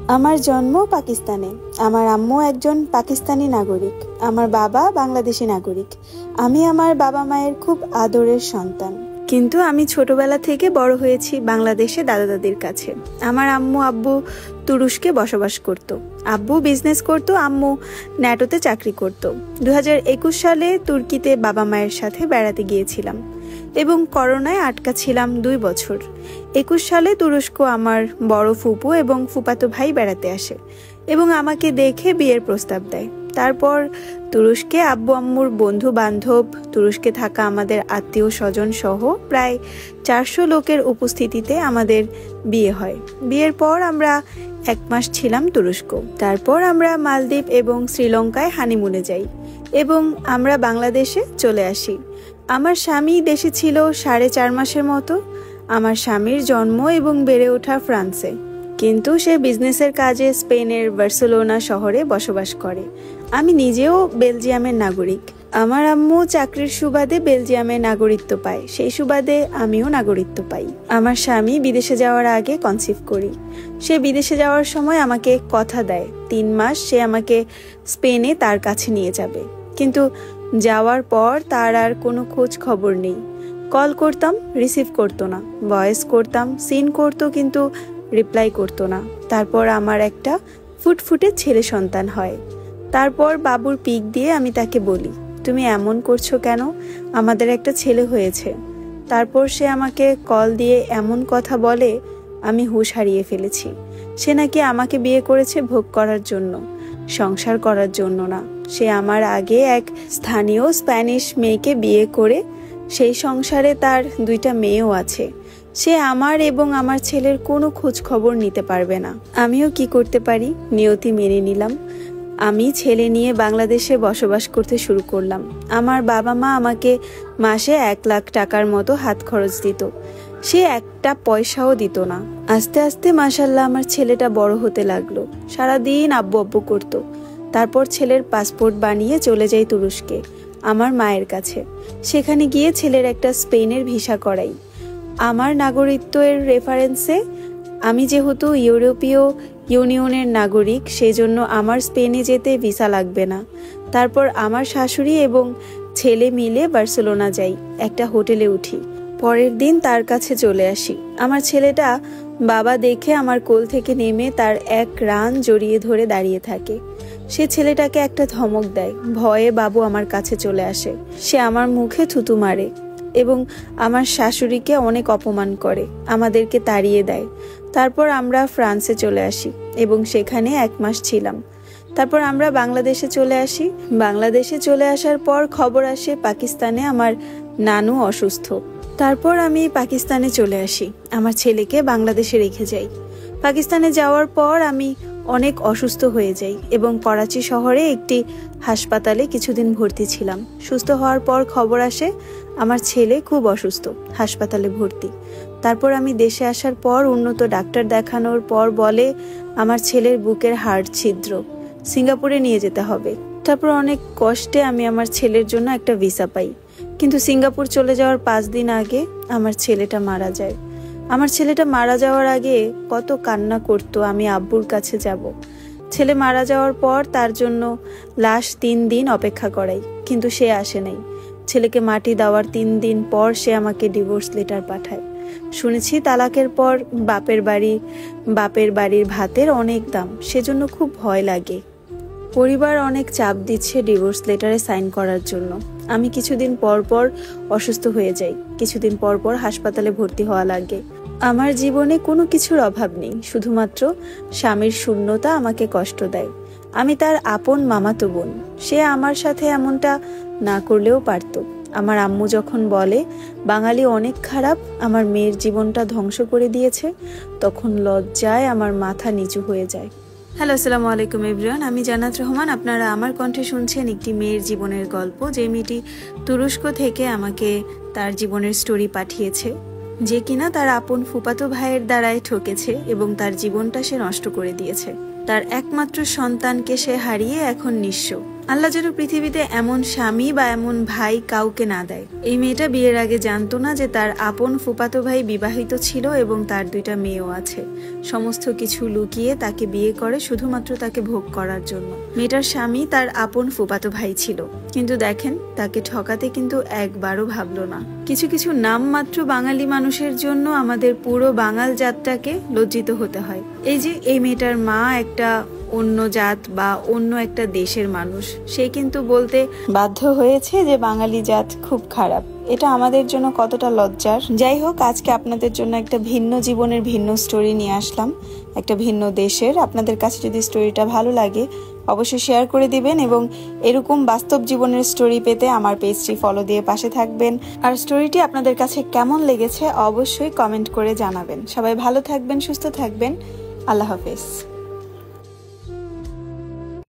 আমার জন্ম পাকিস্তানে। আমার আম্মু একজন পাকিস্তানি নাগরিক, আমার বাবা বাংলাদেশি নাগরিক। আমি আমার বাবা মায়ের খুব আদরের সন্তান, কিন্তু আমি ছোটবেলা থেকে বড় হয়েছি বাংলাদেশে দাদা দাদির কাছে। আমার আম্মু আব্বু তুরস্কে বসবাস করত। আব্বু বিজনেস করত, আম্মু ন্যাটোতে চাকরি করত। 2021 সালে তুর্কিতে বাবা মায়ের সাথে বেড়াতে গিয়েছিলাম এবং করোনায় আটকা ছিলাম 2 বছর। 21 সালে তুরস্ক আমার বড় ফুপু এবং ফুপাতো ভাই বেড়াতে আসে এবং আমাকে দেখে বিয়ের প্রস্তাব দেয়। তারপর তুরস্কে আব্বু আম্মুর বন্ধু বান্ধব, তুরস্কে থাকা আমাদের আত্মীয় স্বজন সহ প্রায় 400 লোকের উপস্থিতিতে আমাদের বিয়ে হয়। বিয়ের পর আমরা 1 মাস ছিলাম তুরস্ক। তারপর আমরা মালদ্বীপ এবং শ্রীলঙ্কায় হানিমুনে যাই এবং আমরা বাংলাদেশে চলে আসি। আমার স্বামী দেশে ছিল 4.5 মাসের মতো। আমার স্বামীর জন্ম এবং বেড়ে ওঠা ফ্রান্সে, কিন্তু সে বিজনেসের কাজে স্পেনের বার্সেলোনা শহরে বসবাস করে। আমি নিজেও বেলজিয়ামের নাগরিক। আমার আম্মু চাকরির সুবাদে বেলজিয়ামের নাগরিকত্ব পায়, সেই সুবাদে আমিও নাগরিকত্ব পাই। আমার স্বামী বিদেশে যাওয়ার আগে কনসিভ করি। সে বিদেশে যাওয়ার সময় আমাকে কথা দেয় 3 মাস সে আমাকে স্পেনে তার কাছে নিয়ে যাবে, কিন্তু যাওয়ার পর তার আর কোনো খোঁজ খবর নেই। কল করতাম, রিসিভ করতো না, ভয়েস করতাম, সিন করতো, কিন্তু রিপ্লাই করতো না। তারপর আমার একটা ফুটফুটে ছেলে সন্তান হয়। তারপর বাবুর পিক দিয়ে আমি তাকে বলি, তুমি এমন করছো কেন, আমাদের একটা ছেলে হয়েছে। তারপর সে আমাকে কল দিয়ে এমন কথা বলে, আমি হুঁশ হারিয়ে ফেলেছি। সে নাকি আমাকে বিয়ে করেছে ভোগ করার জন্য, সংসার করার জন্য না। সে আমার আগে এক স্থানীয় স্প্যানিশ মেয়েকে বিয়ে করে সেই সংসারে তার 2টা মেয়েও আছে। সে আমার এবং আমার ছেলের কোনো খোঁজ খবর নিতে পারবে না। আমিও কি করতে পারি, নিয়তি মেনে নিলাম। আমি ছেলে নিয়ে বাংলাদেশে বসবাস করতে শুরু করলাম। আমার বাবা মা আমাকে মাসে 1 লাখ টাকার মতো হাত খরচ দিত, সে একটা পয়সাও দিত না। আস্তে আস্তে মাশাল্লাহ আমার ছেলেটা বড় হতে লাগলো, সারাদিন আব্বু আব্বু করতো। তারপর ছেলের পাসপোর্ট বানিয়ে চলে যাই তুরস্কে আমার মায়ের কাছে। সেখানে গিয়ে ছেলের একটা স্পেনের ভিসা করাই আমার নাগরিকত্বের রেফারেন্সে। আমি যেহেতু ইউরোপীয় ইউনিয়নের নাগরিক, সেজন্য আমার স্পেনে যেতে ভিসা লাগবে না। তারপর আমার শাশুড়ি এবং ছেলে মিলে বার্সেলোনা যাই, একটা হোটেলে উঠি। পরের দিন তার কাছে চলে আসি। আমার ছেলেটা বাবা দেখে আমার কোল থেকে নেমে তার 1 রান জড়িয়ে ধরে দাঁড়িয়ে থাকে। সে ছেলেটাকে একটা ধমক দেয়, ভয়ে বাবু আমার কাছে চলে আসে। সে আমার মুখে থুতু মারে এবং আমার শাশুড়িকে অনেক অপমান করে, আমাদেরকে তাড়িয়ে দেয়। তারপর আমরা ফ্রান্সে চলে আসি এবং সেখানে 1 মাস ছিলাম। তারপর আমরা বাংলাদেশে চলে আসি। বাংলাদেশে চলে আসার পর খবর আসে পাকিস্তানে আমার নানু অসুস্থ। তারপর আমি পাকিস্তানে চলে আসি, আমার ছেলেকে বাংলাদেশে রেখে যাই। পাকিস্তানে যাওয়ার পর আমি অনেক অসুস্থ হয়ে যাই এবং করাচি শহরে একটি হাসপাতালে কিছুদিন ভর্তি ছিলাম। সুস্থ হওয়ার পর খবর আসে আমার ছেলে খুব অসুস্থ, হাসপাতালে ভর্তি। তারপর আমি দেশে আসার পর উন্নত ডাক্তার দেখানোর পর বলে আমার ছেলের বুকের হাড় ছিদ্র, সিঙ্গাপুরে নিয়ে যেতে হবে। তারপর অনেক কষ্টে আমি আমার ছেলের জন্য একটা ভিসা পাই, কিন্তু সিঙ্গাপুর চলে যাওয়ার 5 দিন আগে আমার ছেলেটা মারা যায়। আমার ছেলেটা মারা যাওয়ার আগে কত কান্না করতো, আমি আব্বুর কাছে যাব। ছেলে মারা যাওয়ার পর তার জন্য লাশ 3 দিন অপেক্ষা করাই, কিন্তু সে আসে নাই। ছেলেকে মাটি দেওয়ার 3 দিন পর সে আমাকে ডিভোর্স লেটার পাঠায়। শুনেছি তালাকের পর বাপের বাড়ির ভাতের অনেক দাম, সেজন্য খুব ভয় লাগে। পরিবার অনেক চাপ দিচ্ছে ডিভোর্স লেটারে সাইন করার জন্য। আমি কিছুদিন পর পর অসুস্থ হয়ে যাই, কিছুদিন পর পর হাসপাতালে ভর্তি হওয়া লাগে। আমার জীবনে কোনো কিছুর অভাব নেই, শুধুমাত্র স্বামীর শূন্যতা আমাকে কষ্ট দেয়। আমি তার আপন মামাতো বোন, সে আমার সাথে এমনটা না করলেও পারত। আমার আম্মু যখন বলে বাঙালি অনেক খারাপ, আমার মেয়ের জীবনটা ধ্বংস করে দিয়েছে, তখন লজ্জায় আমার মাথা নিচু হয়ে যায়। হ্যালো, আসসালামু আলাইকুম এভরিওয়ান, আমি জান্নাত রহমান। আপনারা আমার কণ্ঠে শুনছেন একটি মেয়ের জীবনের গল্প, যে মেয়েটি তুরস্ক থেকে আমাকে তার জীবনের স্টোরি পাঠিয়েছে, যে কিনা তার আপন ফুপাতো ভাইয়ের দ্বারাই ঠকেছে এবং তার জীবনটা সে নষ্ট করে দিয়েছে। তার একমাত্র সন্তানকে সে হারিয়ে এখন নিঃস্ব। আল্লাহ যেন পৃথিবীতে এমন স্বামী বা এমন ভাই কাউকে না দেয়। এই মেয়েটা বিয়ের আগে জানতো না যে তার আপন ফুফাতো ভাই বিবাহিত ছিল এবং তার 2টা মেয়েও আছে। সমস্ত কিছু লুকিয়ে তাকে বিয়ে করে শুধুমাত্র তাকে ভোগ করার জন্য। মেয়েটার স্বামী তার আপন ফুফাতো ভাই ছিল, কিন্তু দেখেন তাকে ঠকাতে কিন্তু একবারও ভাবলো না। কিছু কিছু নামমাত্র বাঙালি মানুষের জন্য আমাদের পুরো বাঙাল জাতটাকে লজ্জিত হতে হয়। এই যে এই মেয়েটার মা একটা অন্য জাত বা অন্য একটা দেশের মানুষ, সে কিন্তু বলতে বাধ্য হয়েছে যে বাঙালি জাত খুব খারাপ। এটা আমাদের জন্য কতটা লজ্জার। যাই হোক, আজকে আপনাদের জন্য একটা ভিন্ন জীবনের ভিন্ন স্টোরি নিয়ে আসলাম, একটা ভিন্ন দেশের। আপনাদের কাছে যদি স্টোরিটা ভালো লাগে অবশ্যই শেয়ার করে দিবেন এবং এরকম বাস্তব জীবনের স্টোরি পেতে আমার পেজটি ফলো দিয়ে পাশে থাকবেন। আর স্টোরিটি আপনাদের কাছে কেমন লেগেছে অবশ্যই কমেন্ট করে জানাবেন। সবাই ভালো থাকবেন, সুস্থ থাকবেন। আল্লাহ হাফেজ।